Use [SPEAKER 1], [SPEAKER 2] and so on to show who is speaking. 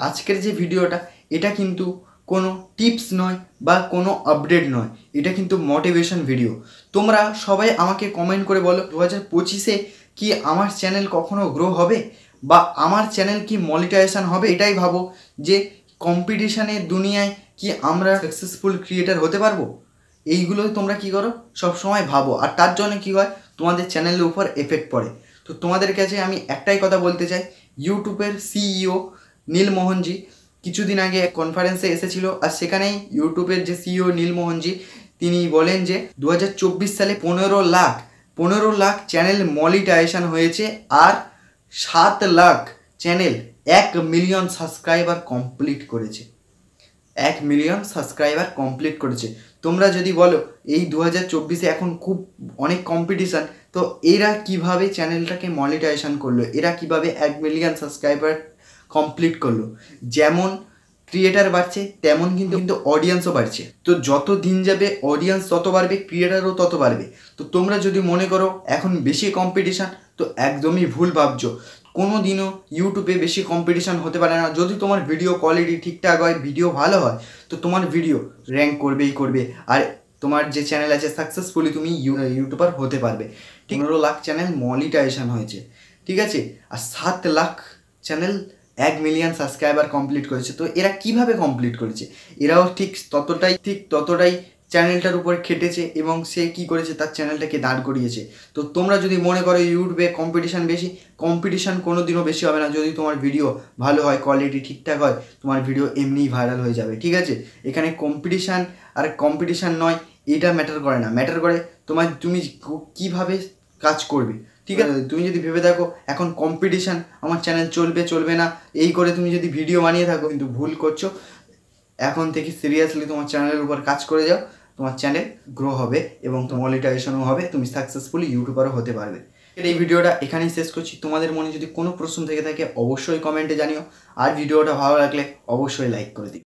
[SPEAKER 1] আজকের যে ভিডিওটা এটা কিন্তু কোনো টিপস নয় বা কোনো আপডেট নয়, এটা কিন্তু মোটিভেশন ভিডিও। তোমরা সবাই আমাকে কমেন্ট করে বলো 2025-এ কি আমার চ্যানেল কখনো গ্রো হবে বা আমার চ্যানেল কি মনিটাইজেশন হবে। এটাই ভাবো যে কম্পিটিশানের দুনিয়ায় কি আমরা সাকসেসফুল ক্রিয়েটার হতে পারবো। এইগুলোই তোমরা কি করো সব সময় ভাবো, আর তার জন্য কি হয় তোমাদের চ্যানেলের উপর এফেক্ট পড়ে। তো তোমাদের কাছে আমি একটাই কথা বলতে চাই, ইউটিউবের সিইও নীলমোহনজি কিছুদিন আগে কনফারেন্সে এসেছিল, আর সেখানেই ইউটিউবের যে সিইও নীলমোহনজি তিনি বলেন যে 2024 সালে 15 লাখ চ্যানেল মনিটাইজেশন হয়েছে, আর 7 lakh channel 1 million subscriber complete করেছে। 1 মিলিয়ন সাবস্ক্রাইবার কমপ্লিট করেছে। তোমরা যদি বলো এই 2024-এ এখন খুব অনেক কম্পিটিশান, তো এরা কিভাবে চ্যানেলটাকে মনিটাইজেশন করলো, এরা কিভাবে 1 মিলিয়ন সাবস্ক্রাইবার কমপ্লিট করলো। যেমন ক্রিয়েটার বাড়ছে তেমন কিন্তু অডিয়েন্সও বাড়ছে। তো যত দিন যাবে অডিয়েন্স তত বাড়বে, ক্রিয়েটারও তত বাড়বে। তো তোমরা যদি মনে করো এখন বেশি কম্পিটিশান, তো একদমই ভুল ভাবছো। কোনো দিনও ইউটিউবে বেশি কম্পিটিশান হতে পারে না। যদি তোমার ভিডিও কোয়ালিটি ঠিকঠাক হয়, ভিডিও ভালো হয়, তো তোমার ভিডিও র্যাঙ্ক করবেই করবে, আর তোমার যে চ্যানেল আছে সাকসেসফুলি তুমি ইউটিউবার হতে পারবে। 15 লাখ চ্যানেল মনিটাইজেশন হয়েছে, ঠিক আছে, আর 7 lakh channel 1 million subscriber complete করেছে। তো এরা কিভাবে কমপ্লিট করেছে, এরাও ঠিক ততটাই চ্যানেলটার উপর খেটেছে এবং সে কি করেছে তার চ্যানেলটাকে দাঁড় করিয়েছে। তো তোমরা যদি মনে করো ইউটিউবে কম্পিটিশান বেশি, কম্পিটিশান কোনো দিনও বেশি হবে না। যদি তোমার ভিডিও ভালো হয়, কোয়ালিটি ঠিকঠাক হয়, তোমার ভিডিও এমনিই ভাইরাল হয়ে যাবে, ঠিক আছে। এখানে কম্পিটিশান নয়, এটা ম্যাটার করে না, ম্যাটার করে তুমি কীভাবে কাজ করবে, ঠিক আছে। তুমি যদি ভেবে থাকো এখন কম্পিটিশান আমার চ্যানেল চলবে না এই করে তুমি যদি ভিডিও বানিয়ে থাকো, কিন্তু ভুল করছো। এখন থেকে সিরিয়াসলি তোমার চ্যানেলের উপর কাজ করে যাও, তোমার চ্যানেল গ্রো হবে এবং তোমার মনিটাইজেশনও হবে, তুমি সাকসেসফুলি ইউটিউবারও হতে পারবে। এই ভিডিওটা এখানেই শেষ করছি। তোমাদের মনে যদি কোনো প্রশ্ন থেকে থাকে অবশ্যই কমেন্টে জানিও, আর ভিডিওটা ভালো লাগলে অবশ্যই লাইক করে দিও।